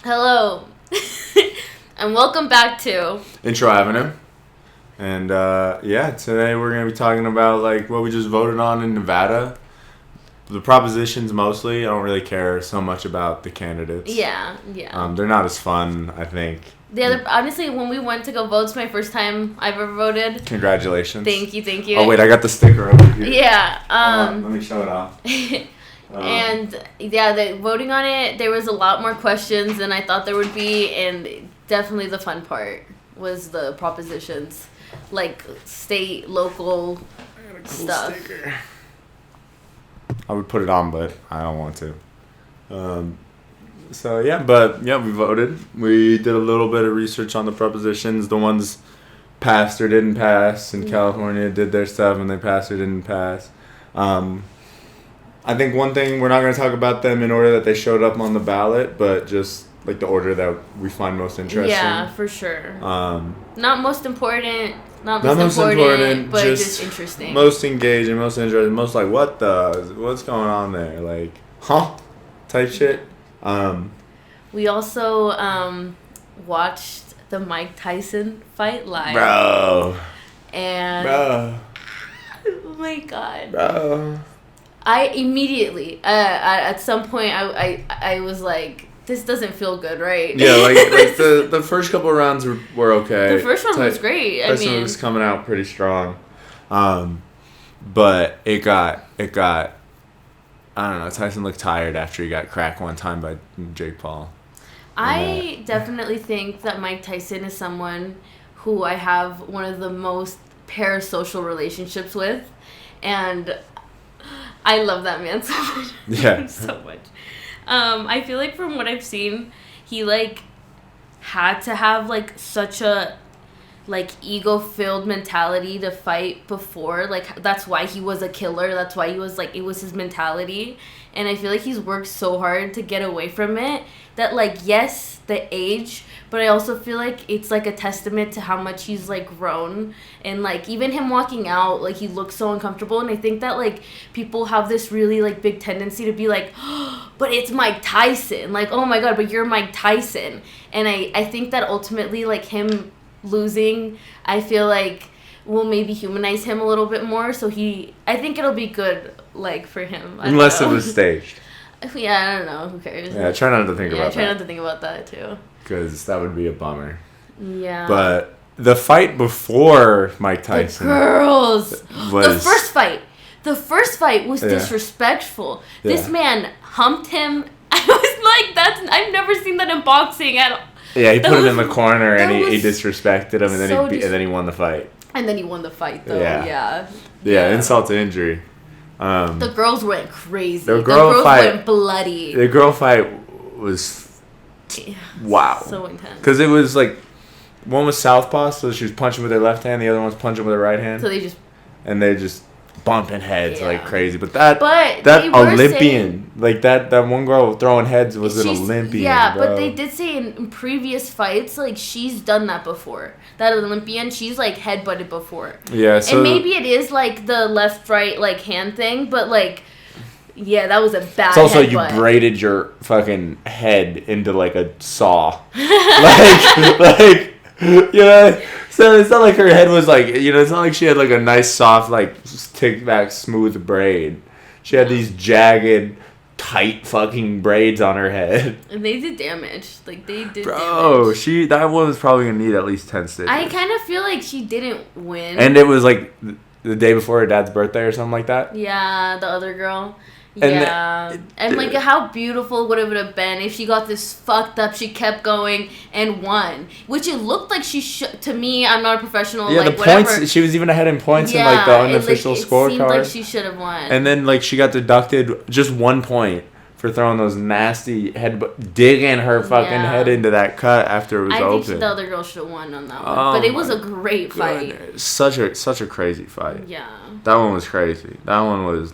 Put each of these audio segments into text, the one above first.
Hello. And welcome back to Intro Avenue. And today we're going to be talking about like what we just voted on in Nevada. The propositions mostly. I don't really care so much about the candidates. Yeah. They're not as fun, I think. Honestly, when we went to go vote, it's my first time I've ever voted. Congratulations. Thank you. Oh wait, I got the sticker over here. Yeah. Let me show it off. The voting on it, there was a lot more questions than I thought there would be, and definitely the fun part was the propositions, like state, local stuff. Sticker. I would put it on, but I don't want to. We voted. We did a little bit of research on the propositions. The ones passed or didn't pass in California did their stuff, and they passed or didn't pass. I think one thing, we're not going to talk about them in order that they showed up on the ballot, but just like the order that we find most interesting. Yeah, for sure. Not most important, but just interesting. Most engaging, most interesting, most like, what's going on there? Like, type shit. We also watched the Mike Tyson fight live. Bro. Oh my God. Bro. I immediately, at some point, I was like, this doesn't feel good, right? Yeah, like the first couple of rounds were okay. The first one was great. Tyson was coming out pretty strong. But it got, I don't know, Tyson looked tired after he got cracked one time by Jake Paul. I definitely think that Mike Tyson is someone who I have one of the most parasocial relationships with. And I love that man so much. Yeah. So much. I feel like from what I've seen, he had to have such a ego-filled mentality to fight before. That's why he was a killer. That's why he was it was his mentality. And I feel like he's worked so hard to get away from it that yes, the age, but I also feel like it's a testament to how much he's grown. And even him walking out, he looks so uncomfortable. And I think that people have this really big tendency to be oh, but it's Mike Tyson. Oh my God, but you're Mike Tyson. And I think that ultimately him losing, I feel will maybe humanize him a little bit more. So I think it'll be good for him. Unless it was staged. Yeah, I don't know. Who cares? Yeah, try not to think about that. Try not to think about that too. Because that would be a bummer. Yeah. But the fight before Mike Tyson. The girls. The first fight was disrespectful. Yeah. This man humped him. I was I've never seen that in boxing at all. Yeah, he put him in the corner and he disrespected him, and then he won the fight. And then he won the fight, though. Yeah, insult to injury. The girls went crazy. The girls went bloody. The girl fight was wow. So intense. Because it was one was southpaw, so she was punching with her left hand, the other one was punching with her right hand. So they just bumping heads like crazy. But that Olympian, that one girl throwing heads was an Olympian. Yeah, bro. but they did say in previous fights, she's done that before. That Olympian, she's headbutted before. Yeah, so and maybe it is the left right hand thing, but yeah, that was a bad. It's also headbutt. You braided your fucking head into a saw. So it's not like her head was it's not like she had a nice soft tick back smooth braid. She had these jagged, tight fucking braids on her head. And they did damage. They did damage. Bro, that one was probably gonna need at least 10 stitches. I kind of feel like she didn't win. And it was the day before her dad's birthday or something like that. Yeah, the other girl. And and how beautiful would it have been if she got this fucked up, she kept going and won. Which it looked like she should. To me, I'm not a professional. Yeah, the whatever. points. She was even ahead in points in the unofficial scorecard. It seemed like she should have won. And then she got deducted just 1 point for throwing those nasty digging her fucking head into that cut after it was open. I think the other girl should have won on that one. But it was a great fight. Such a crazy fight. Yeah. That one was crazy. That one was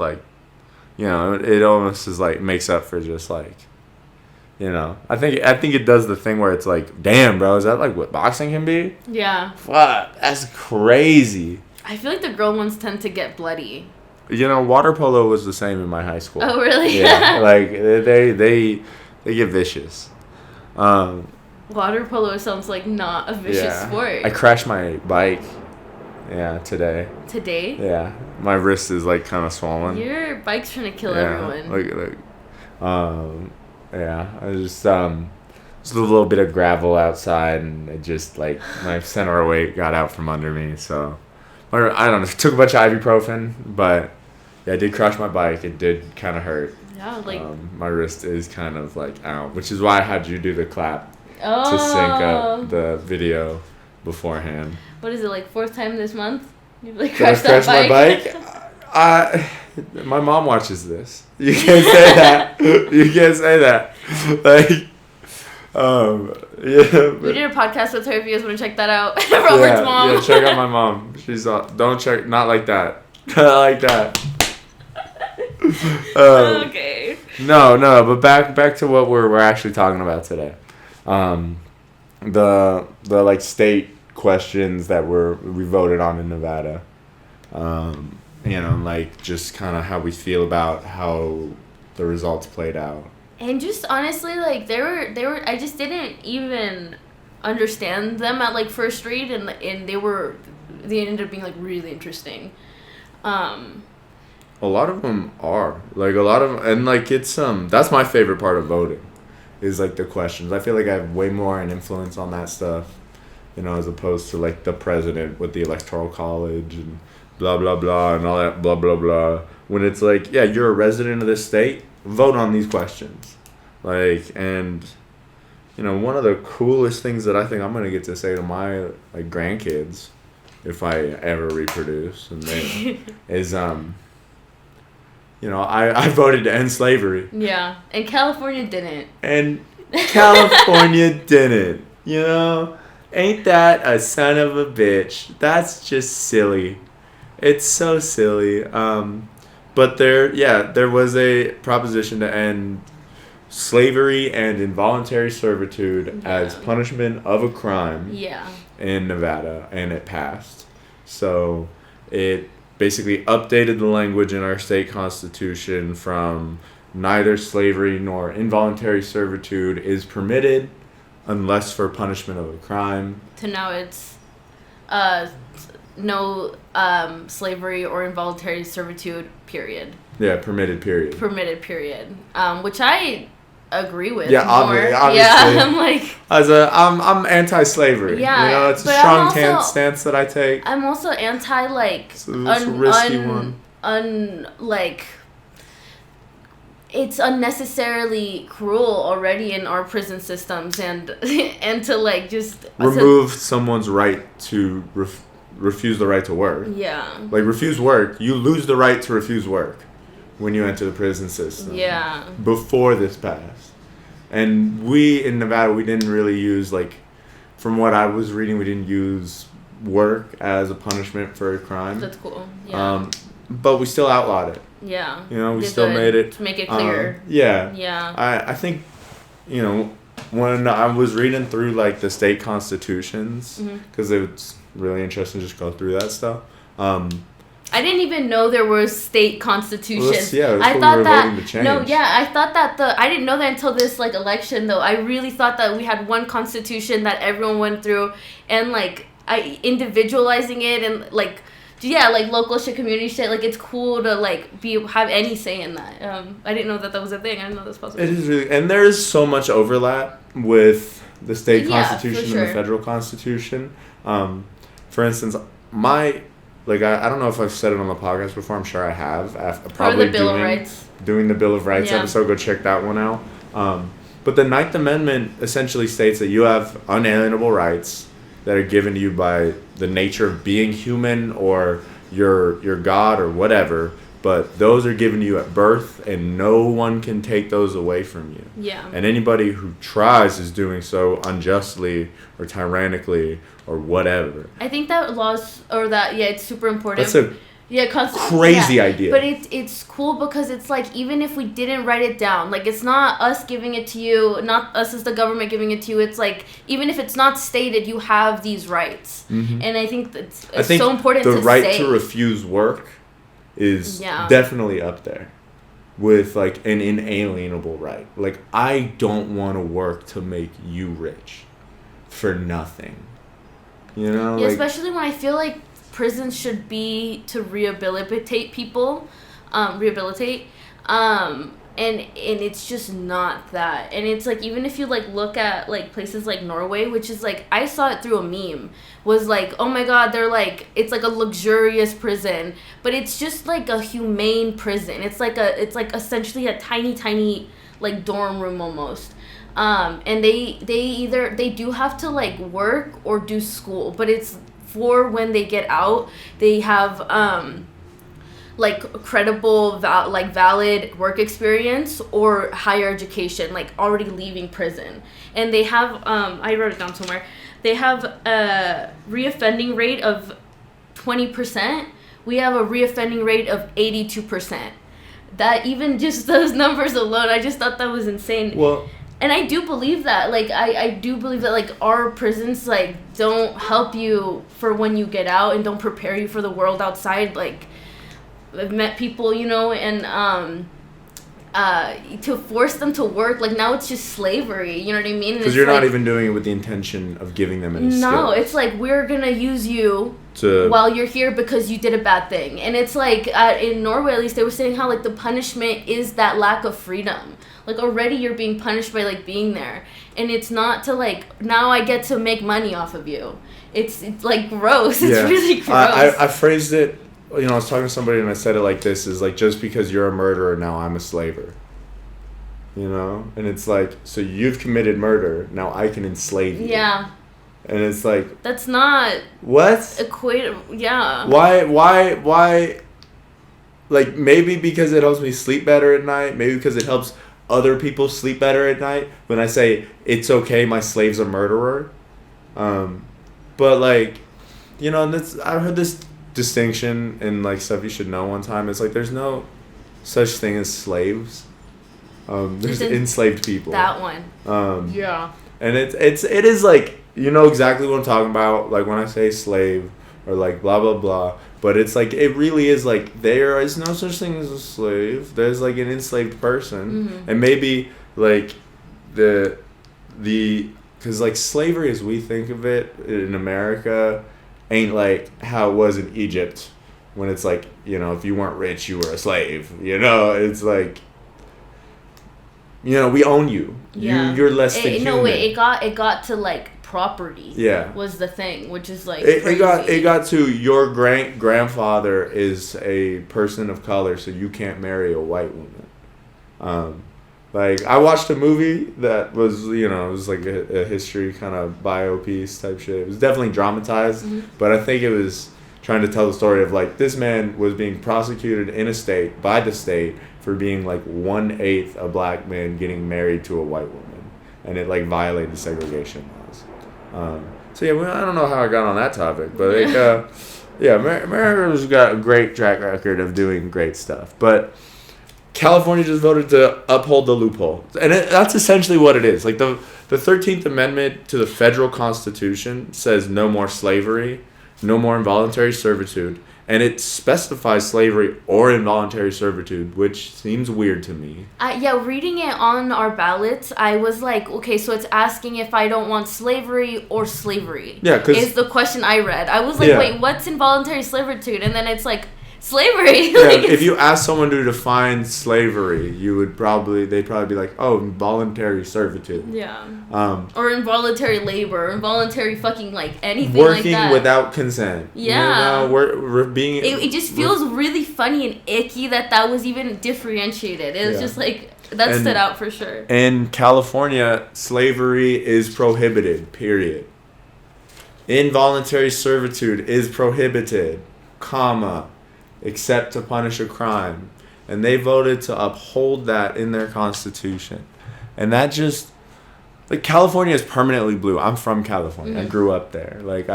it almost is makes up for just I think it does the thing where it's damn, bro, is that what boxing can be? Yeah. Fuck, that's crazy. I feel like the girl ones tend to get bloody. Water polo was the same in my high school. Oh, really? Yeah, they get vicious. Water polo sounds like not a vicious sport. I crashed my bike. Yeah, today. Today? Yeah, my wrist is like kind of swollen. Your bike's trying to kill everyone. Yeah, I just a little bit of gravel outside, and it just like my center of weight got out from under me. So, or I don't know, took a bunch of ibuprofen, but yeah, I did crash my bike. It did kind of hurt. Yeah, like my wrist is kind of like out, which is why I had you do the clap to sync up the video beforehand. What is it, like 4th time this month? You like crashed my bike? My mom watches this. You can't say that. You can't say that. Like, yeah. We did a podcast with her. If you guys want to check that out, Robert's mom. Yeah, check out my mom. She's don't check. Not like that. Not like that. Okay. No. But back to what we're actually talking about today. The like state questions that we voted on in Nevada. Like just kind of how we feel about how the results played out. And just honestly, like they were. I just didn't even understand them at like first read, and they ended up being like really interesting. A lot of them are like and like it's that's my favorite part of voting, is like the questions. I feel like I have way more an influence on that stuff, as opposed to like the president with the electoral college and blah blah blah and all that blah blah blah. When it's like, yeah, you're a resident of this state, vote on these questions. Like, and one of the coolest things that I think I'm gonna get to say to my like grandkids, if I ever reproduce, and they is I voted to end slavery. Yeah, and California didn't. And California didn't. Ain't that a son of a bitch? That's just silly. It's so silly. But there was a proposition to end slavery and involuntary servitude as punishment of a crime in Nevada, and it passed. So it basically updated the language in our state constitution from neither slavery nor involuntary servitude is permitted unless for punishment of a crime. To now it's no slavery or involuntary servitude, period. Yeah, permitted period. Permitted period. Which I agree with. Yeah, obviously. Yeah, I'm like. I'm anti-slavery. Yeah, it's a strong stance that I take. I'm also anti it's a risky one. It's unnecessarily cruel already in our prison systems, and to like just remove someone's right to refuse the right to work. Yeah. Like refuse work, you lose the right to refuse work when you enter the prison system. Yeah. Before this passed. And we in Nevada, we didn't really use, like, from what I was reading, we didn't use work as a punishment for a crime. That's cool. Yeah. But we still outlawed it. Yeah. We still made it. To make it clear. Yeah. Yeah. I think, when I was reading through, like, the state constitutions, because it's really interesting to just go through that stuff. I didn't even know there were state constitutions. Well, I thought that voting to change. I thought that I didn't know that until this like election though. I really thought that we had one constitution that everyone went through, and like individualizing it and like local shit, community shit. Like it's cool to like have any say in that. I didn't know that was a thing. I didn't know that was possible. It is really, and there is so much overlap with the state constitution and the federal constitution. For instance, I don't know if I've said it on the podcast before. I'm sure I have. Probably the Bill of Rights. Doing the Bill of Rights episode. Go check that one out. But the Ninth Amendment essentially states that you have unalienable rights that are given to you by the nature of being human or your God or whatever. But those are given to you at birth, and no one can take those away from you. Yeah. And anybody who tries is doing so unjustly or tyrannically or whatever. I think that it's super important. That's a crazy idea. But it's cool because it's like, even if we didn't write it down, like it's not us giving it to you, not us as the government giving it to you. It's like, even if it's not stated, you have these rights. Mm-hmm. And I think it's so important to say. The right to refuse work is definitely up there. with like an inalienable right. Like, I don't want to work to make you rich for nothing. You know? Yeah, like, especially when I feel like prisons should be to rehabilitate people, and it's just not that. And it's like, even if you like look at like places like Norway, which is like, I saw it through a meme, was like, oh my god, they're like, it's like a luxurious prison, but it's just like a humane prison. It's like essentially a tiny like dorm room almost. And they do have to like work or do school, but it's for when they get out, they have like credible valid work experience or higher education, like already leaving prison. And they have I wrote it down somewhere, they have a reoffending rate of 20%. We have a reoffending rate of 82%. That, even just those numbers alone, I just thought that was insane. well, and I do believe that. Like, I do believe that, like, our prisons, like, don't help you for when you get out and don't prepare you for the world outside. Like, I've met people, you know, and to force them to work, like, now it's just slavery, you know what I mean? because you're not even doing it with the intention of giving them any skills. No, it's like, we're gonna use you while you're here because you did a bad thing. And it's like, in Norway at least, they were saying how, like, the punishment is that lack of freedom. Like, already you're being punished by, like, being there. And it's not to, like, now I get to make money off of you. It's like, gross. It's really gross. I phrased it, you know, I was talking to somebody and I said it like this, is like, just because you're a murderer, now I'm a slaver. You know? And it's like, so you've committed murder, now I can enslave you. Yeah. And it's like... That's not... What? Equate... Yeah. Why... Like, maybe because it helps me sleep better at night, maybe because it helps other people sleep better at night when I say, it's okay, my slave's a murderer. But, like, you know, and I heard this distinction in, like, stuff you should know one time. It's like, there's no such thing as slaves. There's enslaved people. That one. Yeah. And it is, like, you know exactly what I'm talking about, like, when I say slave, or, like, blah, blah, blah. But it's, like, it really is, like, there is no such thing as a slave. There's, like, an enslaved person. Mm-hmm. And maybe, like, because, like, slavery as we think of it in America ain't, like, how it was in Egypt, when it's, like, you know, if you weren't rich, you were a slave. You know, it's, like, you know, we own you. Yeah. You're less than human. No, wait, it got to, like, property. Yeah. Was the thing, which is like it got to your grandfather is a person of color, so you can't marry a white woman. Like, I watched a movie that was, you know, it was like a history kind of bio piece type shit. It was definitely dramatized, mm-hmm. but I think it was trying to tell the story of, like, this man was being prosecuted in a state by the state for being, like, 1/8 a black man getting married to a white woman, and it, like, violated segregation laws. So yeah, I don't know how I got on that topic, but like, yeah, America's got a great track record of doing great stuff. But California just voted to uphold the loophole, and that's essentially what it is. Like, the 13th Amendment to the federal Constitution says no more slavery, no more involuntary servitude, and it specifies slavery or involuntary servitude, which seems weird to me. Yeah, reading it on our ballots, I was like, okay, so it's asking if I don't want slavery or slavery. Yeah, because... is the question I read. I was like, wait, what's involuntary servitude? And then it's like, slavery. Yeah, like, if you ask someone to define slavery, they'd probably be like, oh, involuntary servitude. Yeah. Or involuntary labor, involuntary fucking, like, anything working like that. without consent. Yeah. You know, we're being... It just feels really funny and icky that was even differentiated. It was just like, that stood out for sure. In California, slavery is prohibited, period. Involuntary servitude is prohibited, comma, except to punish a crime. And they voted to uphold that in their constitution. And that just... Like, California is permanently blue. I'm from California. Mm-hmm. I grew up there. Like,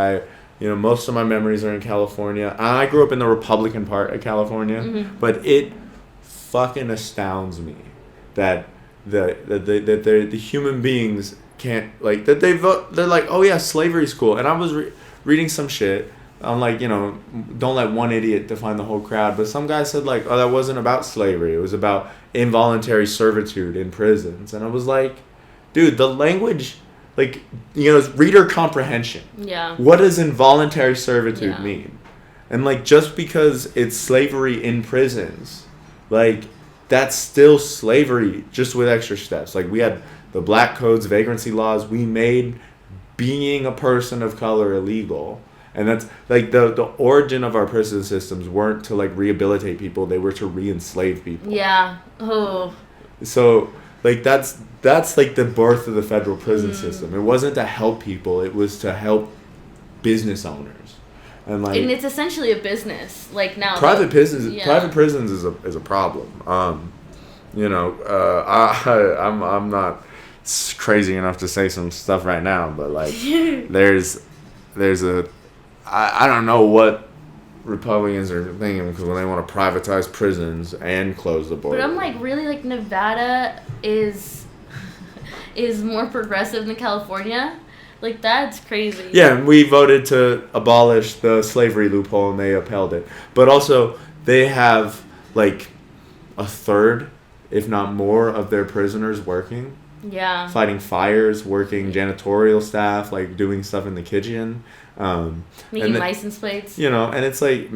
most of my memories are in California. I grew up in the Republican part of California. Mm-hmm. But it fucking astounds me that the human beings can't... Like, that they vote... They're like, oh yeah, slavery's cool. And I was reading some shit I'm like, don't let one idiot define the whole crowd. But some guy said like, oh, that wasn't about slavery. It was about involuntary servitude in prisons. And I was like, dude, the language, like, reader comprehension. Yeah. What does involuntary servitude Yeah. mean? And like, just because it's slavery in prisons, like, that's still slavery, just with extra steps. Like, we had the black codes, vagrancy laws. We made being a person of color illegal. And that's like the origin of our prison systems weren't to like rehabilitate people, they were to re-enslave people. Yeah. Oh. So like that's like the birth of the federal prison system. It wasn't to help people, it was to help business owners. And it's essentially a business. Like now private prisons is a problem. I'm not crazy enough to say some stuff right now, but like there's I don't know what Republicans are thinking, because when they want to privatize prisons and close the border. But I'm like, really, like, Nevada is more progressive than California? Like, that's crazy. Yeah, and we voted to abolish the slavery loophole, and they upheld it. But also, they have like a third, if not more, of their prisoners working. Yeah. Fighting fires, working janitorial staff, like doing stuff in the kitchen. Making license plates. And it's like,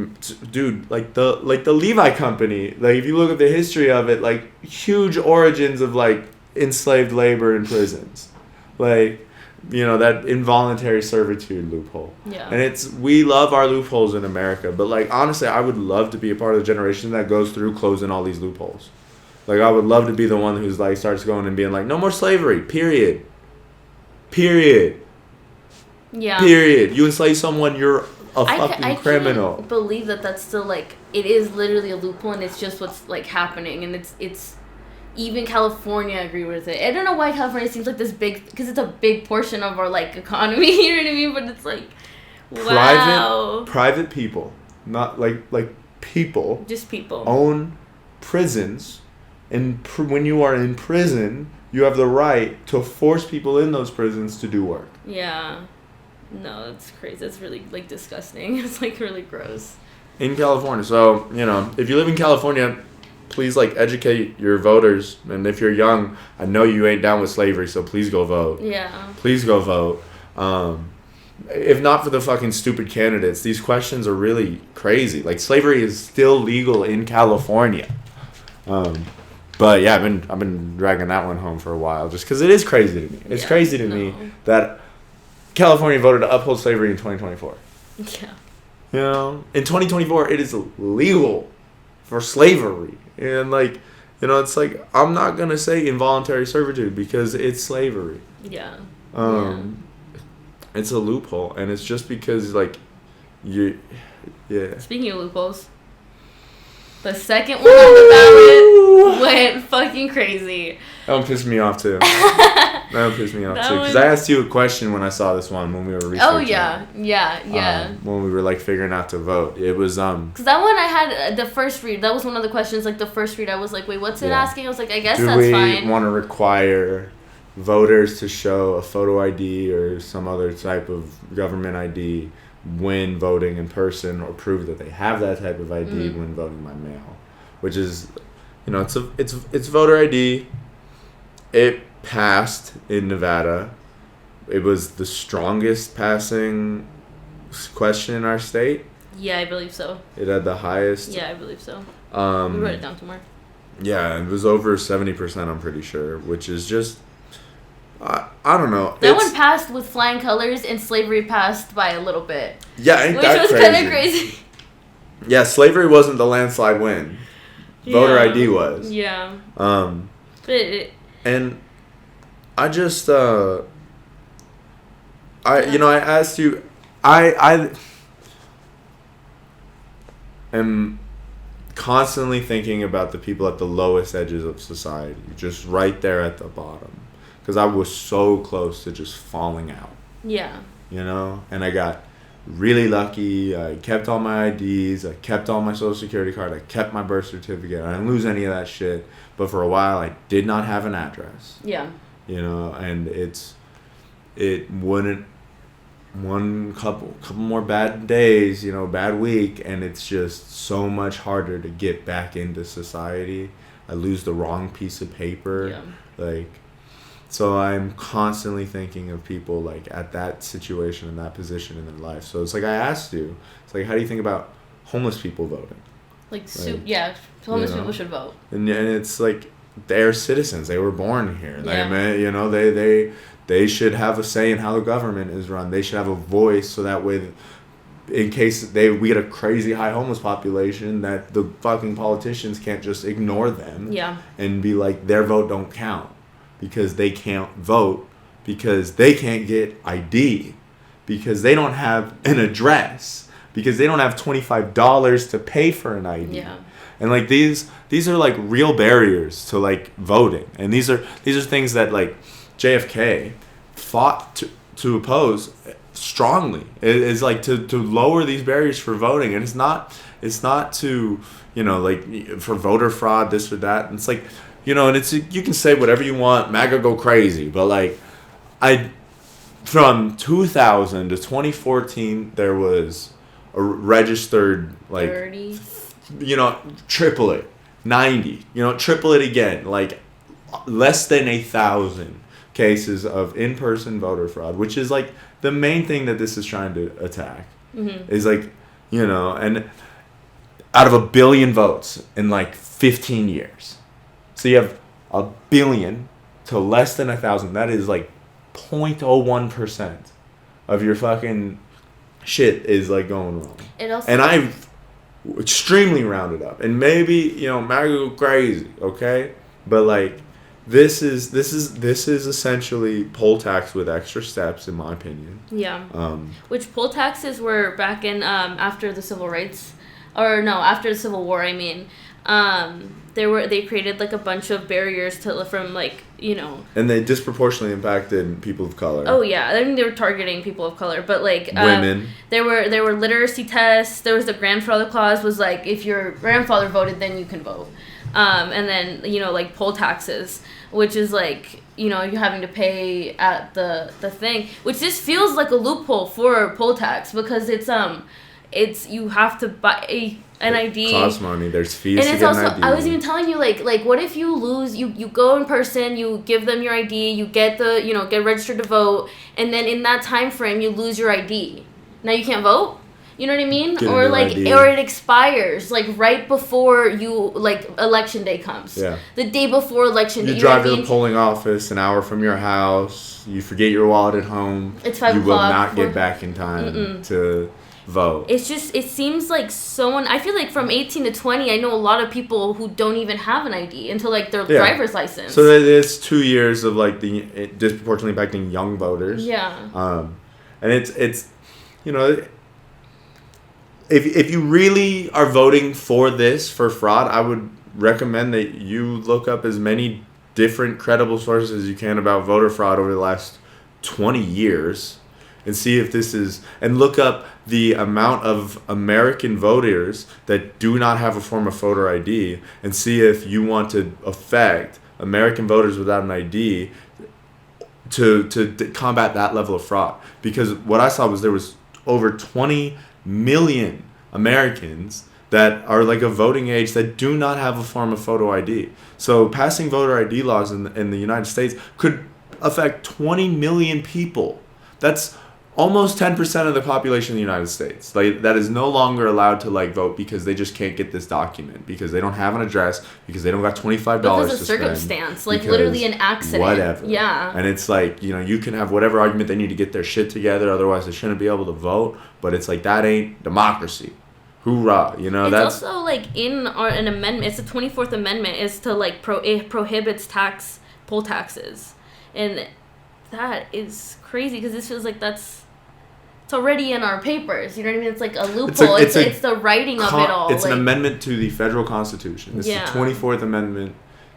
dude, like the Levi Company, like if you look at the history of it, like huge origins of like enslaved labor in prisons, like that involuntary servitude loophole. Yeah. And we love our loopholes in America, but like honestly, I would love to be a part of the generation that goes through closing all these loopholes. Like I would love to be the one who's like starts going and being like, no more slavery, period. Yeah. Period. You enslave someone, you're a fucking criminal. I can't believe that that's still like, it is literally a loophole, and it's just what's like happening, and it's even California agree with it. I don't know why California seems like this big, because it's a big portion of our like economy. You know what I mean? But it's like, wow. Private people, not like people. Just people own prisons, and when you are in prison, you have the right to force people in those prisons to do work. Yeah. No, that's crazy. That's really, like, disgusting. It's, like, really gross. In California. So, if you live in California, please, like, educate your voters. And if you're young, I know you ain't down with slavery, so please go vote. Yeah. Please go vote. If not for the fucking stupid candidates, these questions are really crazy. Like, slavery is still legal in California. But, yeah, I've been dragging that one home for a while, just because it is crazy to me. It's crazy to me that California voted to uphold slavery in 2024. Yeah. In 2024, it is legal for slavery. And, like, it's like, I'm not going to say involuntary servitude because it's slavery. Yeah. It's a loophole. And it's just because, like, yeah. Speaking of loopholes, the second one on the ballot went fucking crazy. That one pissed me off, too. Because I asked you a question when I saw this one when we were researching. Oh, yeah. When we were, like, figuring out to vote. It was, Because that one I had, the first read, that was one of the questions, like, the first read, I was like, wait, what's it asking? I was like, I guess that's fine. Do we want to require voters to show a photo ID or some other type of government ID when voting in person, or prove that they have that type of ID when voting by mail? Which is, it's voter ID. It passed in Nevada. It was the strongest passing question in our state. Yeah, I believe so. It had the highest. Yeah, I believe so. We wrote it down somewhere. Yeah, it was over 70%, I'm pretty sure, which is just, I don't know. That one passed with flying colors, and slavery passed by a little bit. Yeah, ain't which that was kind of crazy. Yeah, slavery wasn't the landslide win. Voter ID was. Yeah. And I just, I asked you, I am constantly thinking about the people at the lowest edges of society, just right there at the bottom. Because I was so close to just falling out. Yeah. And I got really lucky. I kept all my IDs. I kept all my social security card. I kept my birth certificate. I didn't lose any of that shit. But for a while, I did not have an address. Yeah. And it wouldn't couple more bad days, bad week, and it's just so much harder to get back into society. I lose the wrong piece of paper. Yeah. Like, so I'm constantly thinking of people like at that situation and that position in their life. So it's like I asked you, it's like, how do you think about homeless people voting? Homeless people should vote. And it's like they're citizens. They were born here. Yeah. They should have a say in how the government is run. They should have a voice, so that way, in case we get a crazy high homeless population, that the fucking politicians can't just ignore them. Yeah. And be like, their vote don't count because they can't vote, because they can't get ID, because they don't have an address, because they don't have $25 to pay for an ID. Yeah. And like these are like real barriers to like voting, and these are things that like JFK fought to oppose strongly. It's like to lower these barriers for voting, and it's not to like for voter fraud, this or that. And it's like and it's, you can say whatever you want, MAGA go crazy, but like from 2000 to 2014 there was a registered like 30. Triple it, 90, triple it again, like less than 1,000 cases of in-person voter fraud, which is like the main thing that this is trying to attack. Mm-hmm. Is like, and out of 1 billion votes in like 15 years. So you have 1 billion to less than 1,000. That is like 0.01% of your fucking shit is like going wrong. And I've extremely rounded up, and maybe MAGA go crazy, okay, but like this is essentially poll tax with extra steps, in my opinion. Yeah. Which poll taxes were back in after the civil rights, or no, after the Civil War. I mean, they created like a bunch of barriers from like And they disproportionately impacted people of color. Oh yeah, I mean they were targeting people of color, but like women. There were literacy tests. There was the grandfather clause, was like if your grandfather voted, then you can vote. And then like poll taxes, which is like you're having to pay at the thing, which just feels like a loophole for poll tax, because it's you have to buy an ID. It costs money. There's fees. And to it's get also, an ID. I was even telling you, like what if you lose? You go in person, you give them your ID, you get get registered to vote, and then in that time frame you lose your ID. Now you can't vote. You know what I mean? Or like, ID. Or it expires like right before election day comes. Yeah. The day before election day. You drive to the polling office an hour from your house. You forget your wallet at home. It's 5 o'clock. You will not get back in time to vote. It seems like I feel like from 18 to 20, I know a lot of people who don't even have an ID until like their driver's license. So it's 2 years of like it disproportionately impacting young voters. Yeah. And it's if you really are voting for fraud, I would recommend that you look up as many different credible sources as you can about voter fraud over the last 20 years. And see if this is, and look up the amount of American voters that do not have a form of voter ID, and see if you want to affect American voters without an ID to combat that level of fraud. Because what I saw was there was over 20 million Americans that are like a voting age that do not have a form of photo ID. So passing voter ID laws in the United States could affect 20 million people. That's almost 10% of the population of the United States. Like, that is no longer allowed to like vote because they just can't get this document, because they don't have an address, because they don't got $25 because of a circumstance, like literally an accident. Whatever. Yeah. And it's like, you can have whatever argument they need to get their shit together, otherwise they shouldn't be able to vote. But it's like, that ain't democracy. Hoorah, it's that's also like in an amendment. It's the 24th Amendment, is to like it prohibits poll taxes, and that is crazy because this feels like it's already in our papers. You know what I mean? It's like a loophole. It's the writing of it all. It's an amendment to the federal Constitution. It's the 24th Amendment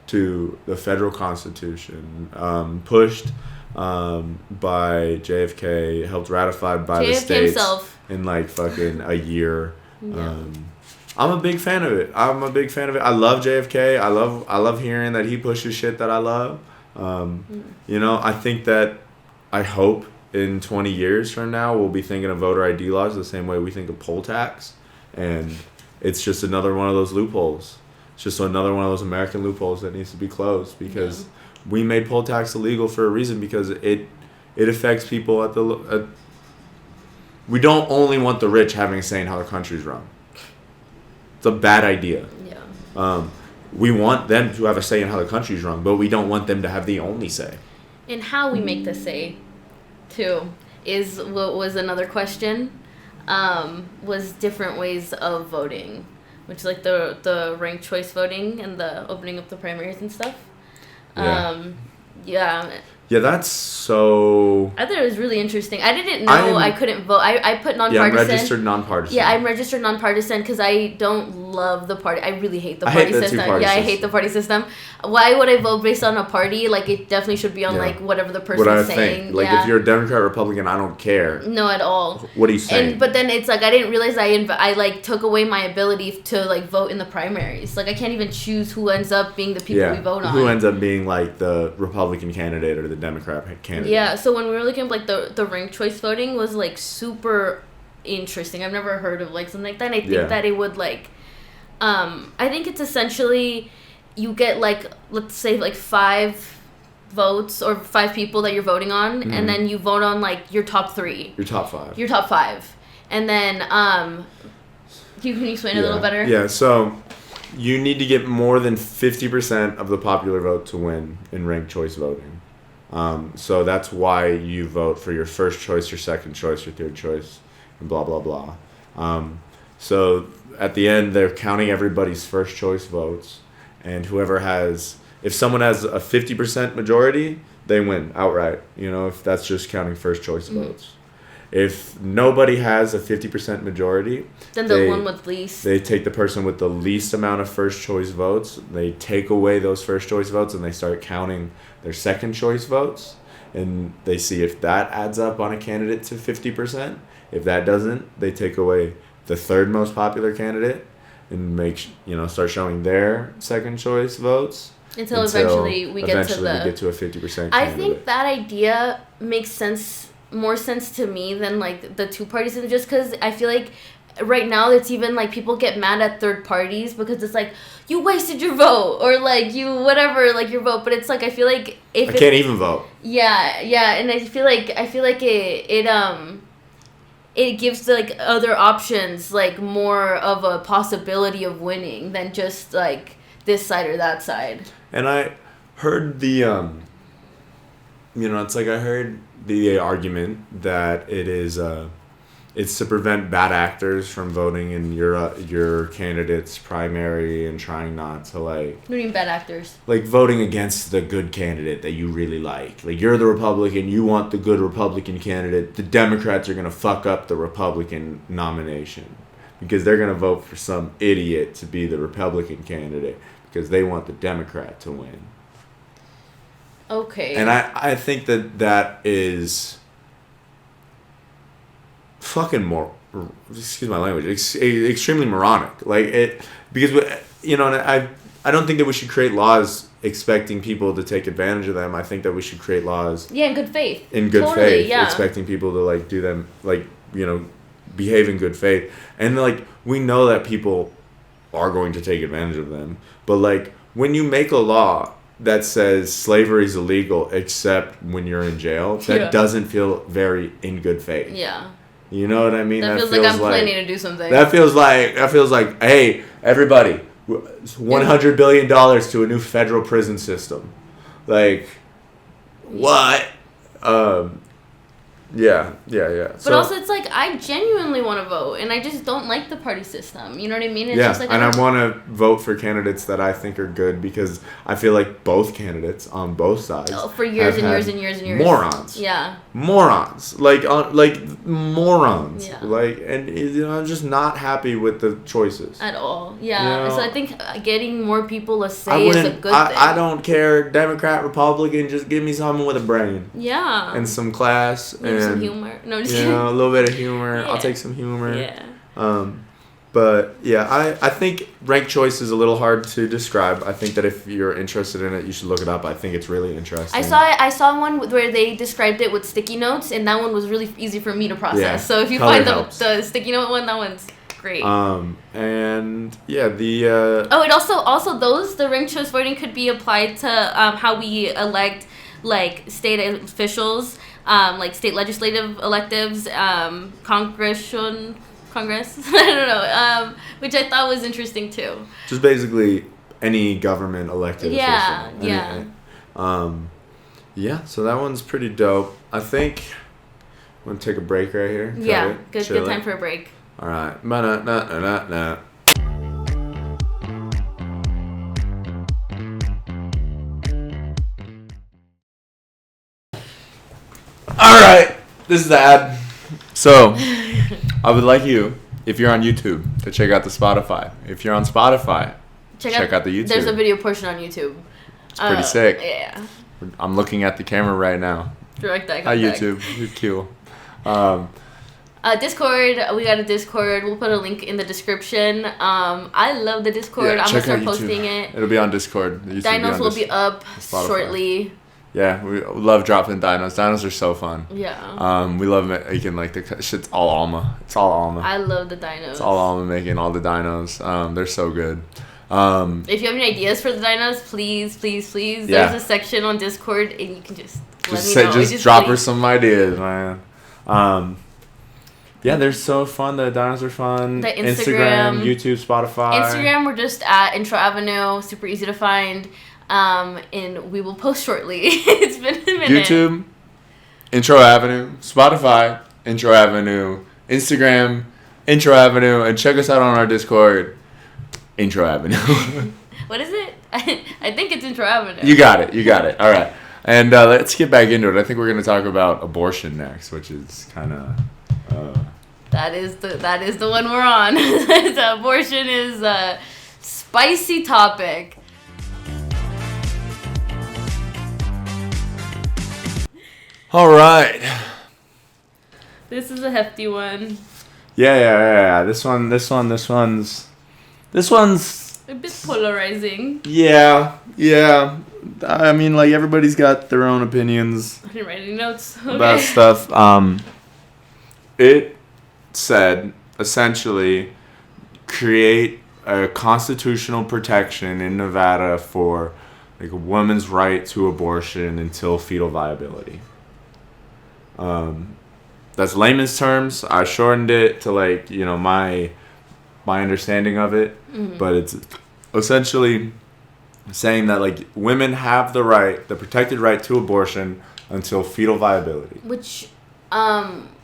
to the federal Constitution, pushed by JFK, helped ratified by the states himself. In like fucking a year. Yeah. I'm a big fan of it. I love JFK. I love hearing that he pushes shit that I love. I think that, I hope in 20 years from now, we'll be thinking of voter ID laws the same way we think of poll tax. And it's just another one of those loopholes. It's just another one of those American loopholes that needs to be closed because we made poll tax illegal for a reason because it affects people we don't only want the rich having a say in how the country's run. It's a bad idea. Yeah. We want them to have a say in how the country's run, but we don't want them to have the only say. And how we make the say, too, is what was another question. Was different ways of voting, which is like the ranked choice voting and the opening up the primaries and stuff. Yeah, that's so... I thought it was really interesting. I didn't know I couldn't vote. I put nonpartisan. Yeah, I'm registered nonpartisan. Yeah, I'm registered nonpartisan because I don't love the party. I really hate the party system. I hate the party system. Why would I vote based on a party? Like, it definitely should be on, like, whatever the person's saying. Think. Like, if you're a Democrat, Republican, I don't care. No, at all. What are you saying? But then it's like, I didn't realize I like, took away my ability to, like, vote in the primaries. Like, I can't even choose who ends up being the people we vote on. Who ends up being, like, the Republican candidate or the Democrat candidate. Yeah, so when we were looking at, like, the ranked choice voting was, like, super interesting. I've never heard of, like, something like that. And I think that it would, like... I think it's essentially... You get, like, let's say, like, 5 votes or 5 people that you're voting on, and then you vote on, like, your top 3. Your top 5. Your top 5. And then, can you explain it a little better? Yeah, so you need to get more than 50% of the popular vote to win in ranked choice voting. So that's why you vote for your first choice, your second choice, your third choice, and blah, blah, blah. So at the end, they're counting everybody's first choice votes. And whoever if someone has a 50% majority, they win outright. You know, if that's just counting first choice votes. If nobody has a 50% majority, then the one with least. They take the person with the least amount of first choice votes. They take away those first choice votes and they start counting their second choice votes. And they see if that adds up on a candidate to 50%. If that doesn't, they take away the third most popular candidate and start showing their second choice votes until eventually we get to a 50% candidate. I think that idea makes more sense to me than, like, the two parties, and just because I feel like right now it's even like people get mad at third parties because it's like, you wasted your vote, or like you whatever, like your vote. But it's like, I feel like if I can't even vote. Yeah, and I feel like it gives, like, other options, like, more of a possibility of winning than just, like, this side or that side. And I heard it's like I heard the argument that it's to prevent bad actors from voting in your candidate's primary and trying not to, like... What do you mean bad actors? Like, voting against the good candidate that you really like. Like, you're the Republican, you want the good Republican candidate. The Democrats are going to fuck up the Republican nomination because they're going to vote for some idiot to be the Republican candidate because they want the Democrat to win. Okay. And I think that is... fucking excuse my language, extremely moronic. Like, it, because I don't think that we should create laws expecting people to take advantage of them. I think that we should create laws in good faith. Expecting people to, like, do them, like, behave in good faith. And, like, we know that people are going to take advantage of them, but, like, when you make a law that says slavery is illegal except when you're in jail, that doesn't feel very in good faith. Yeah. You know what I mean? That feels like I'm planning to do something. That feels like, hey, everybody, $100 billion to a new federal prison system. Like, what? Yeah. But also, it's like, I genuinely want to vote, and I just don't like the party system. You know what I mean? It's just like, and I want to vote for candidates that I think are good because I feel like both candidates on both sides for years and years and years and years. Morons. Yeah. Morons. Like morons. Yeah. Like, and I'm just not happy with the choices. At all. Yeah. So I think getting more people a say is a good thing. I don't care, Democrat, Republican, just give me someone with a brain. Yeah. And some class. Maybe some humor. No, just kidding. A little bit of humor. Yeah. I'll take some humor. Yeah. But yeah, I think ranked choice is a little hard to describe. I think that if you're interested in it, you should look it up. I think it's really interesting. I saw one where they described it with sticky notes, and that one was really easy for me to process. Yeah, So if you color find helps. the sticky note one, that one's great. And yeah, the Oh, it also the ranked choice voting could be applied to how we elect like state officials, like state legislative electives, Congress. I don't know, which I thought was interesting too. just basically any government elected Yeah, official. yeah. Yeah, so that one's pretty dope. I think I'm gonna take a break right here. Cut Yeah, it, good chill time it. for a break. All right. Nah. All right. This is the ad. So, I would like you, if you're on YouTube, to check out the Spotify. If you're on Spotify, check out the YouTube. There's a video portion on YouTube. It's pretty sick. Yeah. I'm looking at the camera right now. Direct eye Hi, contact. YouTube. You're cute. Discord, we got a Discord. We'll put a link in the description. I love the Discord. I'm gonna check start out posting YouTube. it. It'll be on Discord. The YouTube Dinos will on be up Spotify. shortly. Yeah, we love dropping dinos. Dinos are so fun. Yeah. We love making like the shit's all Alma. It's all Alma. I love the dinos. It's all Alma making all the dinos. They're so good. If you have any ideas for the dinos, please. Yeah. There's a section on Discord, and you can just let me know. Just drop her some ideas, man. Yeah, they're so fun. The dinos are fun. The Instagram, YouTube, Spotify. Instagram, we're just at Intro Avenue. Super easy to find. And we will post shortly. It's been a minute. YouTube, Intro Avenue, Spotify, Intro Avenue, Instagram, Intro Avenue, and check us out on our Discord, Intro Avenue. What is it? I think it's Intro Avenue. You got it. All right. And let's get back into it. I think we're going to talk about abortion next, which is kind of... That is the one we're on. So abortion is a spicy topic. All right. This is a hefty one. Yeah. This one's A bit polarizing. yeah. I mean, like, everybody's got their own opinions I didn't write any notes. Okay. about stuff. It said essentially create a constitutional protection in Nevada for like a woman's right to abortion until fetal viability. That's layman's terms. I shortened it to like, you know, my understanding of it, but it's essentially saying that like women have the protected right to abortion until fetal viability. Which,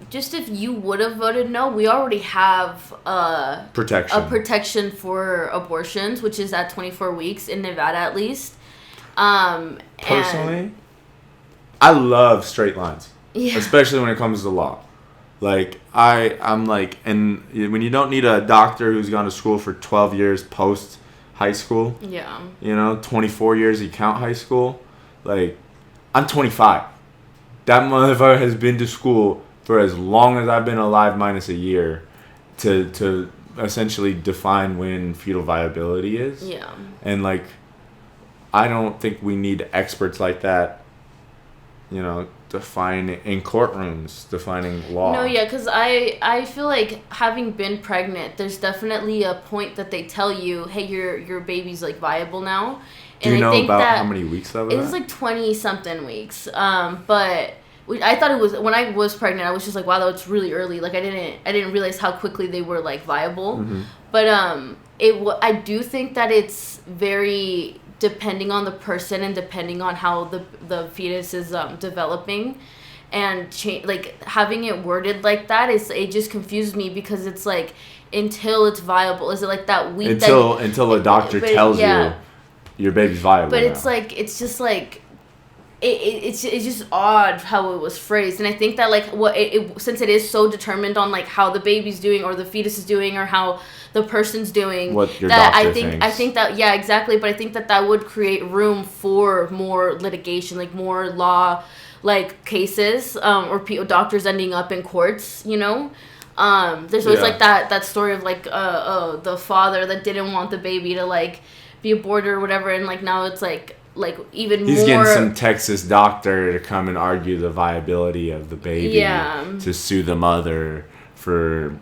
just if you would have voted no, we already have Protection. a protection for abortions, which is at 24 weeks in Nevada at least. And Personally, I love straight lines. Yeah. Especially when it comes to law. Like, I'm like, and when you don't need a doctor who's gone to school for 12 years post high school, Yeah. you know, 24 years, you count high school, like, I'm 25. That motherfucker has been to school for as long as I've been alive minus a year to essentially define when fetal viability is. Yeah. And, like, I don't think we need experts like that, you know, defining law. No, yeah, because I feel like having been pregnant, there's definitely a point that they tell you, hey, your baby's like viable now. Do And you I know think about that how many weeks that was? it was like 20 something weeks. But I thought it was, when I was pregnant, I was just like, wow, that's really early. Like I didn't realize how quickly they were like viable. Mm-hmm. But I do think that it's very depending on the person and depending on how the fetus is developing, and like having it worded like that it just confused me, because it's like until it's viable. Is it like that week until a doctor tells you your baby's viable? But now. it's like it's just like it's just odd how it was phrased, and I think that like since it is so determined on like how the baby's doing or the fetus is doing or how the person's doing, what your that doctor I think that exactly, but I think that would create room for more litigation, like more law like cases, or doctors ending up in courts, you know. There's always like that story of like the father that didn't want the baby to like be aborted or whatever, and like now it's like even he's more. Getting some Texas doctor to come and argue the viability of the baby to sue the mother for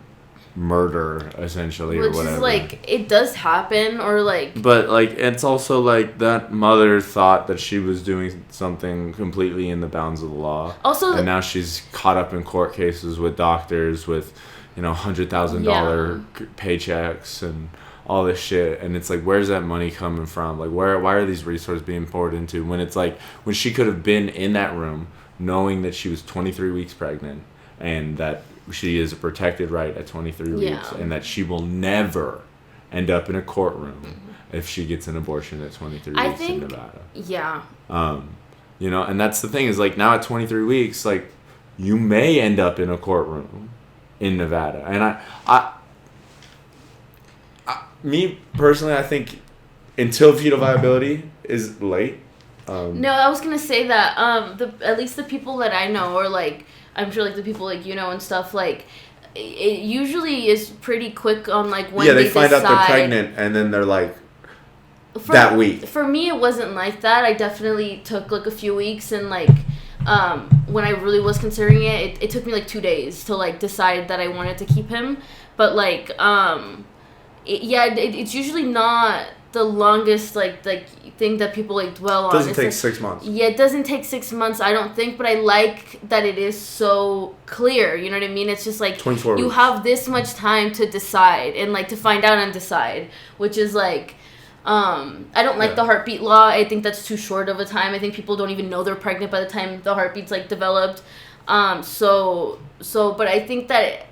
murder, essentially, or whatever. Which is like, it does happen, or like, but like it's also like that mother thought that she was doing something completely in the bounds of the law, also, and now she's caught up in court cases with doctors with $100,000 paychecks and all this shit, and it's like, where's that money coming from? Like, why are these resources being poured into when it's like, when she could have been in that room knowing that she was 23 weeks pregnant and that she is a protected right at 23 weeks, and that she will never end up in a courtroom if she gets an abortion at 23 weeks in Nevada. Yeah. And that's the thing, is like, now at 23 weeks, like, you may end up in a courtroom in Nevada. And me personally, I think until fetal viability is late. No, I was gonna say that at least the people that I know, or like, I'm sure like the people like and stuff, like, it usually is pretty quick on like when they find decide. out they're pregnant and then they're like that week. For me, it wasn't like that. I definitely took like a few weeks, and like when I really was considering it took me like 2 days to like decide that I wanted to keep him. But like it's usually not the longest like thing that people like dwell on. Doesn't take like, 6 months. Yeah, it doesn't take 6 months, I don't think, but I like that it is so clear. You know what I mean? It's just like 24 you weeks. have this much time to decide and like to find out and decide, which is like I don't like the heartbeat law. I think that's too short of a time. I think people don't even know they're pregnant by the time the heartbeat's like developed. But I think that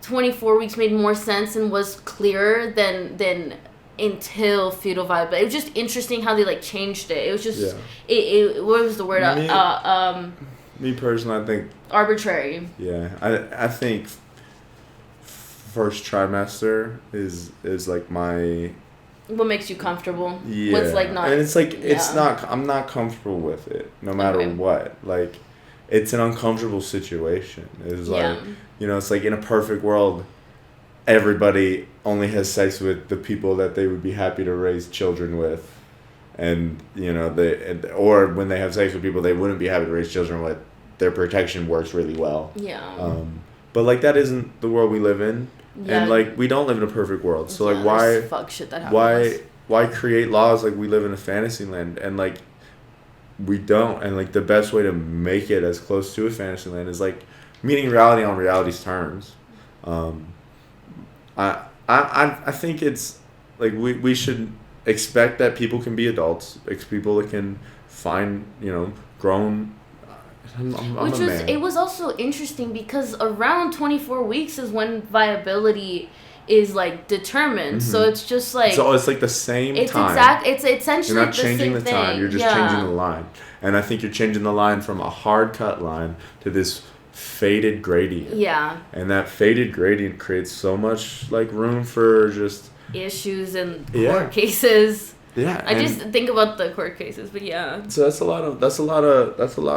24 weeks made more sense and was clearer than until fetal viability. It was just interesting how they like changed it. It was just it what was the word? Me personally, I think arbitrary. Yeah, I think first trimester is like my. What makes you comfortable? Yeah, What's like not? And it's like it's not. I'm not comfortable with it, no matter what. Like, it's an uncomfortable situation. It's like it's like in a perfect world, everybody only has sex with the people that they would be happy to raise children with, and or when they have sex with people they wouldn't be happy to raise children with, their protection works really well. Yeah. But like, that isn't the world we live in. Yeah. And like, we don't live in a perfect world, so like, why fuck shit that happens. why create laws like we live in a fantasy land, and like we don't, and like the best way to make it as close to a fantasy land is like meeting reality on reality's terms. I think it's like we should expect that people can be adults, people that can find grown. It was also interesting because around 24 weeks is when viability is like determined. So it's just like, so it's like the same time. It's essentially you're not the changing same the time. thing. You're just changing the line, and I think you're changing the line from a hard cut line to this faded gradient. Yeah. And that faded gradient creates so much like room for just issues and court cases. Yeah. I just think about the court cases, but yeah. So that's a lot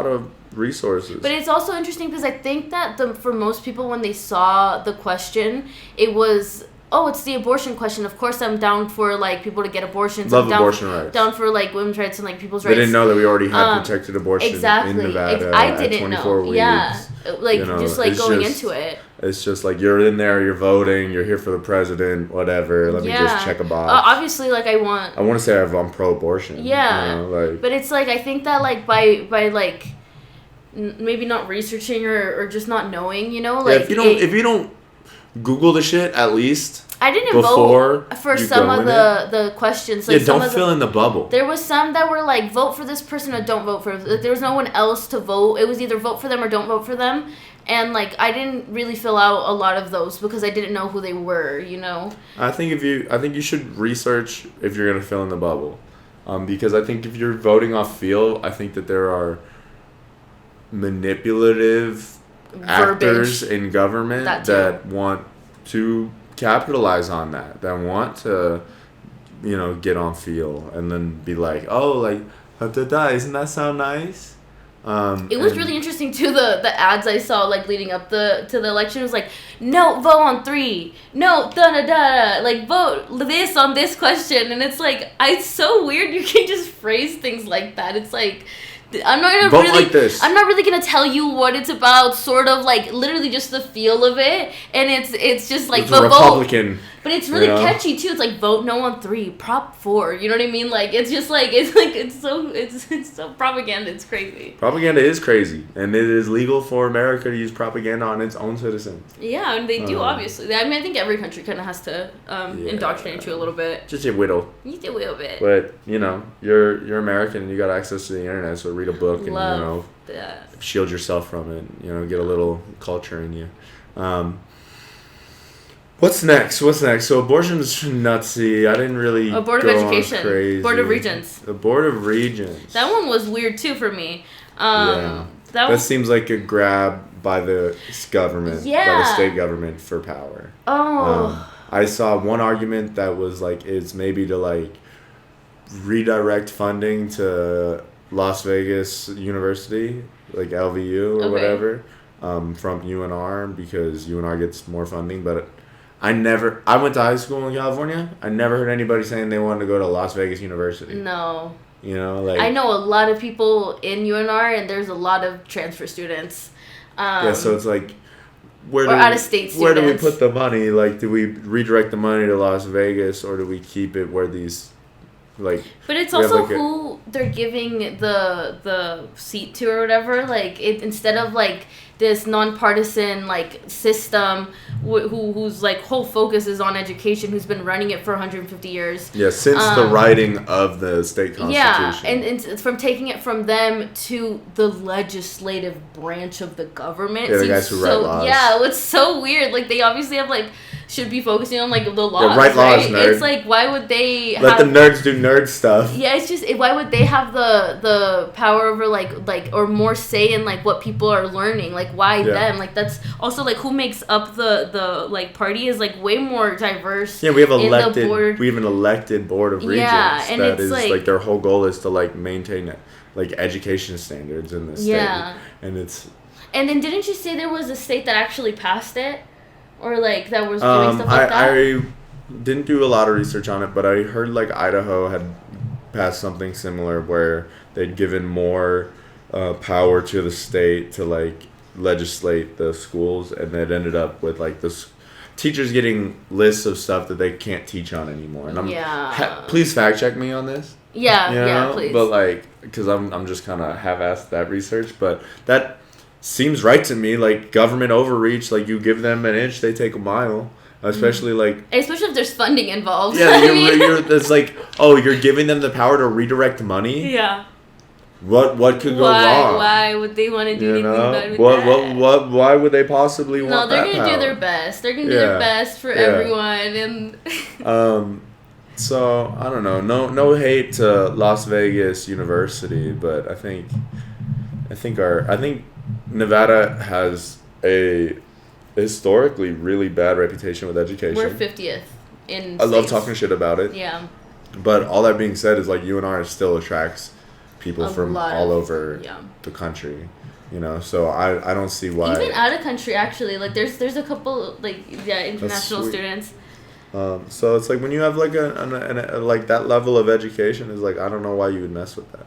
of resources. But it's also interesting because I think that for most people, when they saw the question, it was, it's the abortion question. Of course, I'm down for like people to get abortions. Love abortion rights. Down for like women's rights and like people's rights. They didn't know that we already had protected abortion in Nevada. I didn't at 24 know. Weeks. Yeah, like just like going into it. It's just like, you're in there, you're voting, you're here for the president, whatever. Let me just check a box. Obviously, like I want to say I'm pro-abortion. Yeah, but it's like, I think that like by like maybe not researching or just not knowing, like if you don't Google the shit at least. I didn't vote for some of the questions. Like, don't fill in the bubble. There was some that were like, vote for this person or don't vote for them. There was no one else to vote. It was either vote for them or don't vote for them. And like, I didn't really fill out a lot of those because I didn't know who they were, I think you should research if you're gonna fill in the bubble, because I think if you're voting off feel, I think that there are manipulative actors in government that want to capitalize on that want to get on feel and then be like, isn't that sound nice? It was really interesting too. The ads I saw like leading up to the election was like, no, vote on 3, no, da da da, like vote this on this question, and it's like it's so weird. You can just phrase things like that. It's like I'm not gonna vote really like this. I'm not really gonna tell you what it's about. Sort of like literally just the feel of it, and it's just like it's a Republican. But it's really catchy too. It's like vote no on 3, Prop 4. You know what I mean? Like it's just like it's so propaganda. It's crazy. Propaganda is crazy, and it is legal for America to use propaganda on its own citizens. Yeah, and they do obviously. I mean, I think every country kind of has to indoctrinate you a little bit. Just a little. Just a little bit. But you're American and you got access to the internet, so read a book and shield yourself from it. Get a little culture in you. What's next? So abortion's nutsy. I didn't really Board of Education. Crazy. Board of Regents. The Board of Regents. That one was weird too for me. That seems like a grab by the government, by the state government for power. I saw one argument that was like, it's maybe to like redirect funding to Las Vegas University, like LVU or whatever, from UNR, because UNR gets more funding, but I went to high school in California. I never heard anybody saying they wanted to go to Las Vegas University. No. Like I know a lot of people in UNR, and there's a lot of transfer students. So it's like, out-of-state students. Where do we put the money? Like, do we redirect the money to Las Vegas, or do we keep it where these, like? But it's also who they're giving the seat to or whatever. Like, instead of like this nonpartisan like system whose like whole focus is on education, who's been running it for 150 years. Yeah, since the writing of the state constitution. Yeah, and it's from taking it from them to the legislative branch of the government. Yeah, the guys who write laws. Yeah, it's so weird. Like they obviously have like should be focusing on like the laws. Write laws, nerd. It's like why would they let the nerds do nerd stuff? Yeah, it's just why would they have the power over like or more say in like what people are learning? Like why them? Like that's also like who makes up the like party is like way more diverse. Yeah, we have an elected board of regents. Yeah, and that it's is like their whole goal is to like maintain like education standards in the state. Yeah, and it's. And then didn't you say there was a state that actually passed it, or like that was doing stuff like that? I didn't do a lot of research on it, but I heard like Idaho had passed something similar where they'd given more power to the state to like legislate the schools, and it ended up with like this teachers getting lists of stuff that they can't teach on anymore. And please fact check me on this. Yeah, please. But like, because I'm just kind of half-assed that research, but that seems right to me. Like government overreach, like you give them an inch, they take a mile. Especially especially if there's funding involved. Yeah, it's like, oh, you're giving them the power to redirect money. Yeah. What could go wrong? Why would they want to do anything bad with that? Why would they possibly want that? No, they're gonna do their best. They're gonna do their best for everyone, and. So I don't know. No hate to Las Vegas University, but I think Nevada has a historically really bad reputation with education. We're 50th in. I love talking shit about it. Yeah. But all that being said, is like UNR still attracts people from all over the country, so I don't see why. Even out of country, actually, like there's a couple international students. So it's like when you have like a like that level of education is like, I don't know why you would mess with that.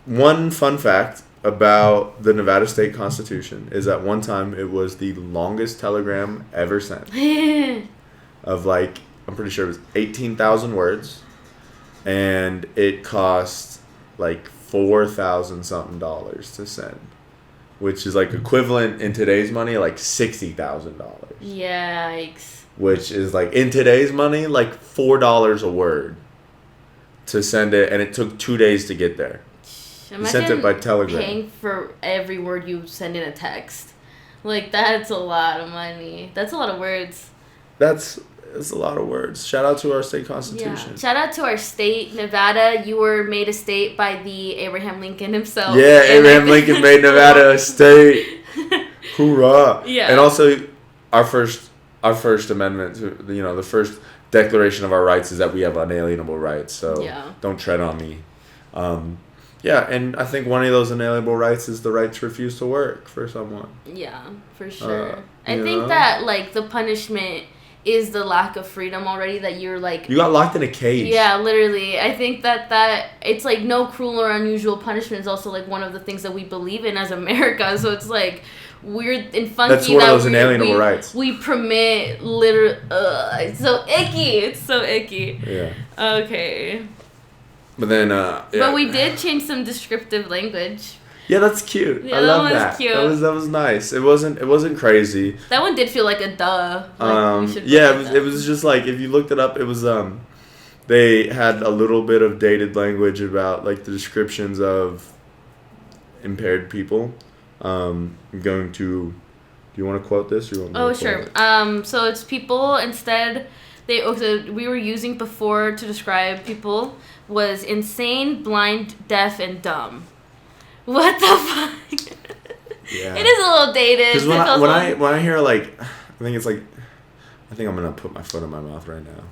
One fun fact about the Nevada state constitution is at one time it was the longest telegram ever sent. Of like, I'm pretty sure it was 18,000 words, and it cost like $4,000 something to send, which is like equivalent in today's money like $60,000. Yikes. Which is like in today's money like $4 a word to send it, and it took 2 days to get there. Imagine sent it by telegram. Paying for every word you send in a text. Like that's a lot of money. That's a lot of words. That's a lot of words. Shout out to our state constitution. Yeah. Shout out to our state, Nevada. You were made a state by the Abraham Lincoln himself. Yeah, Abraham Lincoln made Nevada a state. Hoorah! Yeah. And also, our first amendment to the first declaration of our rights is that we have unalienable rights. So don't tread on me. Yeah, and I think one of those inalienable rights is the right to refuse to work for someone. Yeah, for sure. I you think know? that like the punishment is the lack of freedom already, that you're like, You got locked in a cage. yeah, literally. I think that it's like no cruel or unusual punishment is also like one of the things that we believe in as America. So it's like weird and funky. That's one of those inalienable rights. We permit literally. It's so icky. It's so icky. Yeah. Okay. But then, yeah. But we did change some descriptive language. Yeah, that's cute. Yeah, I that love one was that. cute. That was nice. It wasn't crazy. That one did feel like a duh. Like, we should Yeah, put it was just like, if you looked it up, it was they had a little bit of dated language about like the descriptions of impaired people. I'm going to. Do you want to quote this? Or you want me to sure. quote it? So it's people instead. We were using before to describe people was insane, blind, deaf, and dumb. What the fuck? Yeah. It is a little dated. Because when I hear like, I think I'm gonna put my foot in my mouth right now.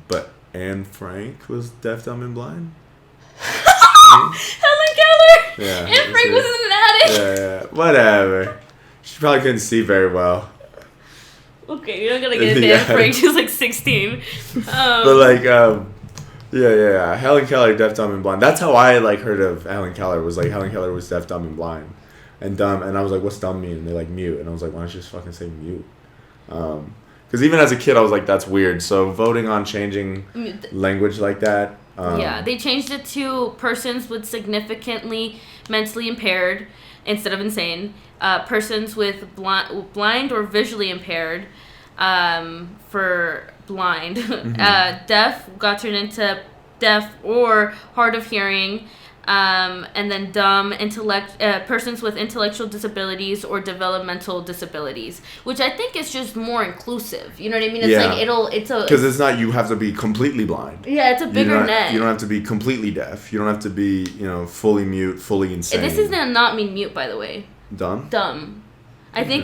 But Anne Frank was deaf, dumb, and blind. Helen Keller. Yeah. Anne Frank was in an attic. Yeah. Whatever. She probably couldn't see very well. Okay, you're not gonna get into Anne Frank. She was like 16. But like, yeah. Helen Keller, deaf, dumb, and blind. That's how I like heard of Helen Keller. Was like Helen Keller was deaf, dumb, and blind, and dumb. And I was like, "What's dumb mean?" And they like mute. And I was like, "Why don't you just fucking say mute?" Because even as a kid, I was like, "That's weird." So voting on changing language like that. Yeah, they changed it to persons with significantly mentally impaired instead of insane. Persons with blind or visually impaired, for blind. Mm-hmm. Deaf got turned into deaf or hard of hearing, and then dumb, persons with intellectual disabilities or developmental disabilities, which I think is just more inclusive. You know what I mean? It's like because it's not you have to be completely blind. Yeah, it's a bigger net. You don't have to be completely deaf. You don't have to be fully mute, fully insane. This is not mean mute, by the way. Dumb. I think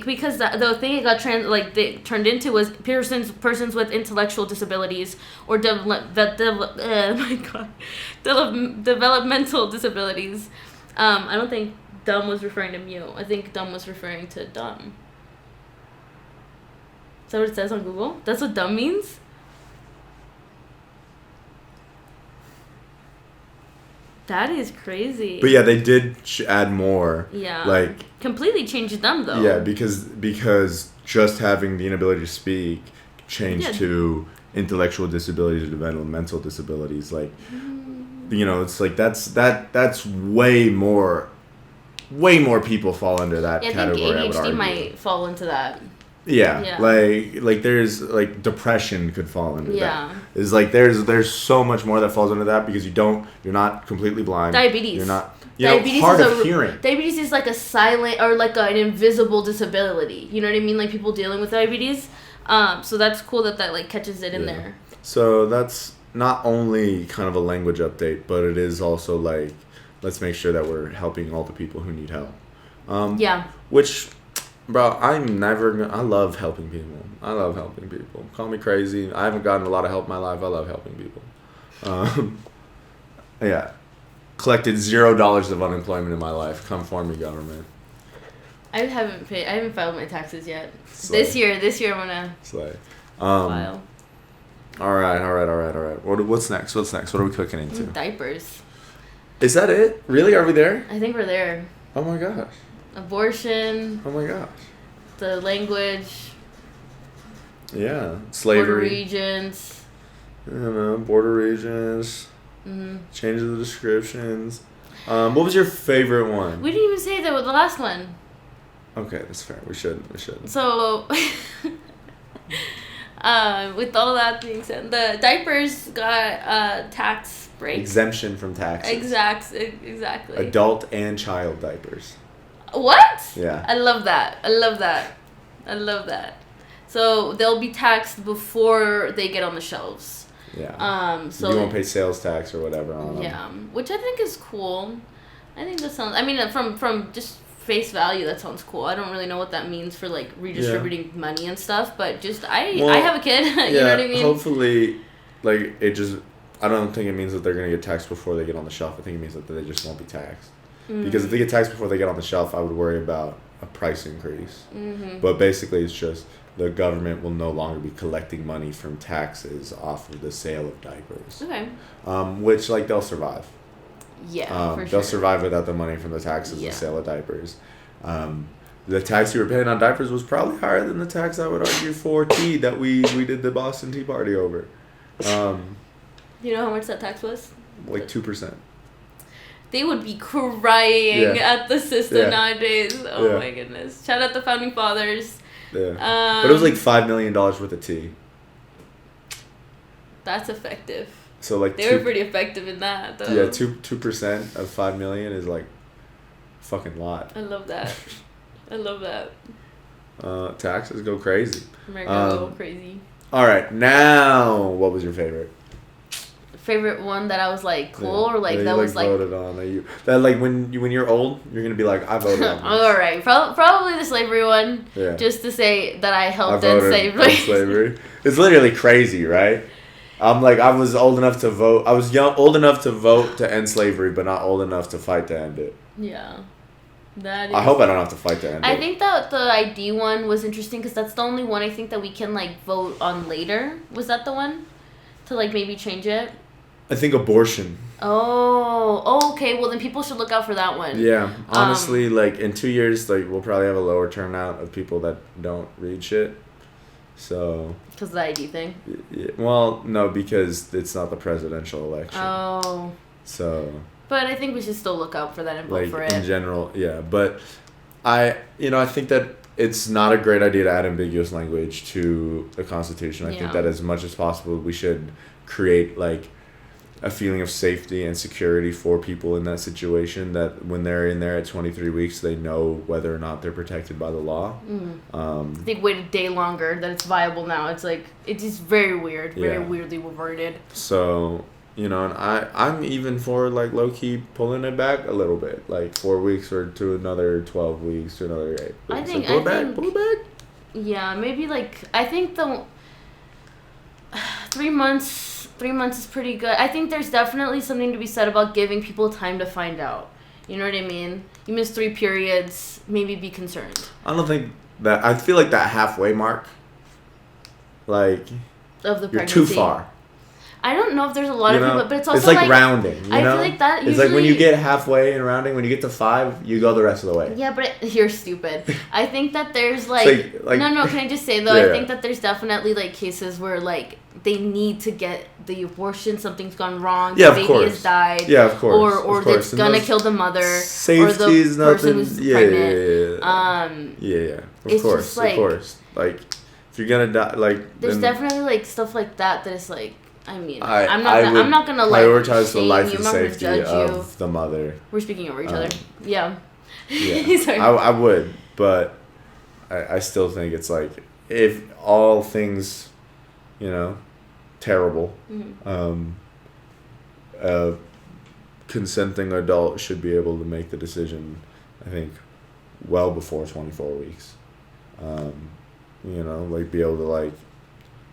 because the thing it got turned into was persons with intellectual disabilities or developmental disabilities. I don't think dumb was referring to mute. I think dumb was referring to dumb. Is that what it says on Google? That's what dumb means? That is crazy. But yeah, they did add more. Yeah. Like completely changed them though. Yeah, because just having the inability to speak changed to intellectual disabilities or developmental disabilities. Like, it's like that's way more people fall under that category. I think ADHD might fall into that. Yeah. Like there's like depression could fall into that. It's like there's so much more that falls under that because you're not completely blind. Diabetes. You're not diabetes hard of hearing. Diabetes is like a silent or like an invisible disability. You know what I mean? Like people dealing with diabetes. So that's cool that like catches it in there. So that's not only kind of a language update, but it is also like let's make sure that we're helping all the people who need help. Which. Bro, I love helping people. Call me crazy. I haven't gotten a lot of help in my life. I love helping people. Yeah. Collected $0 of unemployment in my life. Come for me, government. I haven't filed my taxes yet. Slay. This year I'm gonna file. All right. What's next? What are we cooking into? Diapers. Is that it? Really? Are we there? I think we're there. Oh my gosh. Abortion. Oh my gosh. The language. Yeah. Slavery. Border regions. I don't know. Border regions. Mm-hmm. Change the descriptions. What was your favorite one? We didn't even say that with the last one. Okay, that's fair. We should. So, with all that being said, the diapers got tax break. Exemption from taxes. Exactly. Adult and child diapers. What? Yeah. I love that. So they'll be taxed before they get on the shelves. Yeah. So you won't pay sales tax or whatever on them. Yeah, which I think is cool. I think that sounds. I mean, from just face value, that sounds cool. I don't really know what that means for like redistributing money and stuff, but just I have a kid. You know what I mean? Hopefully, like it just I don't think it means that they're going to get taxed before they get on the shelf. I think it means that they just won't be taxed. Because if they get taxed before they get on the shelf, I would worry about a price increase. But basically, it's just the government will no longer be collecting money from taxes off of the sale of diapers. Okay. Which, like, they'll survive. Yeah, for sure. They'll survive without the money from the taxes and sale of diapers. The tax you were paying on diapers was probably higher than the tax, I would argue, for tea that we did the Boston Tea Party over. You know how much that tax was? Like 2%. They would be crying at the system nowadays. Oh my goodness. Shout out the Founding Fathers. Yeah. But it was like $5 million worth of tea. That's effective. So like they were pretty effective in that though. Yeah, 2% of 5 million is like a fucking lot. I love that. I love that. Taxes go crazy. America go crazy. All right, now what was your favorite? Favorite one that I was like cool or like that was like voted on that like when you're old you're gonna be like I voted on this. All right, probably the slavery one. Yeah. Just to say that I helped end slavery. It's literally crazy, right? I'm like I was old enough to vote. I was old enough to vote to end slavery, but not old enough to fight to end it. Yeah. I hope I don't have to fight to end it. I think that the ID one was interesting because that's the only one I think that we can like vote on later. Was that the one? To like maybe change it? I think abortion. Oh, okay. Well, then people should look out for that one. Yeah, honestly, like in 2 years, like we'll probably have a lower turnout of people that don't read shit. So. Because of the ID thing. Yeah, well, no, because it's not the presidential election. Oh. So. But I think we should still look out for that and vote for it. In general, yeah. But I think that it's not a great idea to add ambiguous language to the Constitution. I think that as much as possible, we should create like a feeling of safety and security for people in that situation, that when they're in there at 23 weeks, they know whether or not they're protected by the law. I think wait a day longer, that it's viable now. It's like, it's just very weird, very weirdly worded. So, and I'm even for like low-key pulling it back a little bit, like 4 weeks or to another 12 weeks to another 8 weeks. I think, pull it back. Yeah, maybe like, I think the 3 months... 3 months is pretty good. I think there's definitely something to be said about giving people time to find out. You know what I mean? You miss 3 periods, maybe be concerned. I don't think that... I feel like that halfway mark, like... Of the pregnancy. You're too far. I don't know if there's a lot of people, but it's also it's like rounding, I feel like that usually... It's like when you get halfway in rounding, when you get to 5, you go the rest of the way. Yeah, but you're stupid. I think that there's like no, can I just say though, I think that there's definitely like cases where like they need to get the abortion, something's gone wrong, the baby has died. Yeah, of course. Or it's gonna kill the mother safety or the is person who's pregnant. Of course. Like if you're gonna die, like there's definitely like stuff like that is like, I mean, I'm not gonna prioritize the life and safety of the mother. We're speaking over each other. Yeah. Sorry. I would, but I still think it's like if all things, terrible, a consenting adult should be able to make the decision. I think well before 24 weeks. Like be able to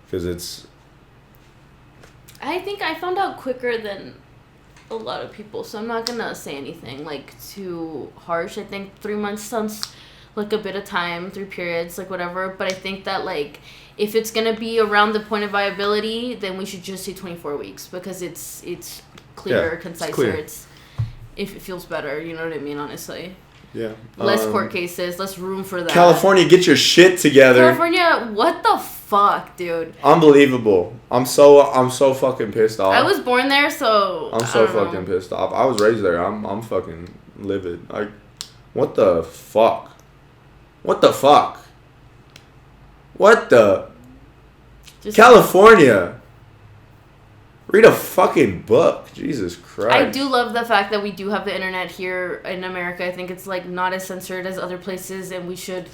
because it's. I think I found out quicker than a lot of people, so I'm not gonna say anything too harsh. I think 3 months sounds like a bit of time, 3 periods, whatever. But I think that if it's gonna be around the point of viability, then we should just say 24 weeks because it's clearer, concise. If it feels better, you know what I mean. Honestly. Yeah. Less court cases, less room for that. California, get your shit together. California, what the fuck, dude? Unbelievable. I'm so fucking pissed off. I was born there, so I'm so fucking pissed off. I was raised there. I'm fucking livid. What the fuck? What the fuck? What the? California. Read a fucking book. Jesus Christ. I do love the fact that we do have the internet here in America. I think it's not as censored as other places, and we should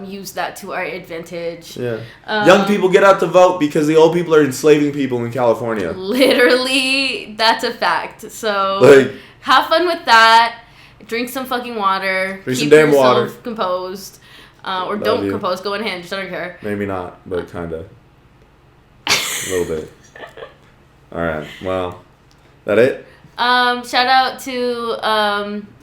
use that to our advantage. Yeah. Young people get out to vote because the old people are enslaving people in California. Literally, that's a fact. So have fun with that. Drink some fucking water. Drink some damn water. Composed. Or don't compose. Go ahead. Just don't care. Maybe not, but kind of. A little bit. All right. Well, that it? Shout out to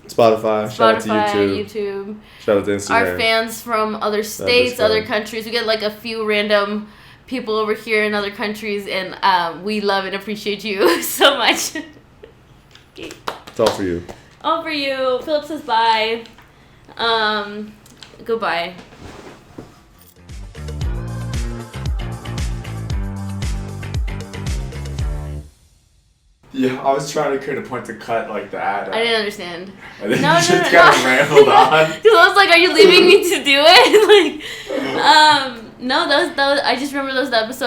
Spotify. Shout out to Spotify, YouTube. YouTube. Shout out to Instagram. Our fans from other states, other countries. We get like a few random people over here in other countries, and we love and appreciate you so much. Okay. It's all for you. All for you. Philip says bye. Goodbye. Yeah, I was trying to create a point to cut like the ad. I didn't understand. And then No, you just kind of rambled on. Because I was like, are you leaving me to do it? Like, no, that was, I just remember that was the episode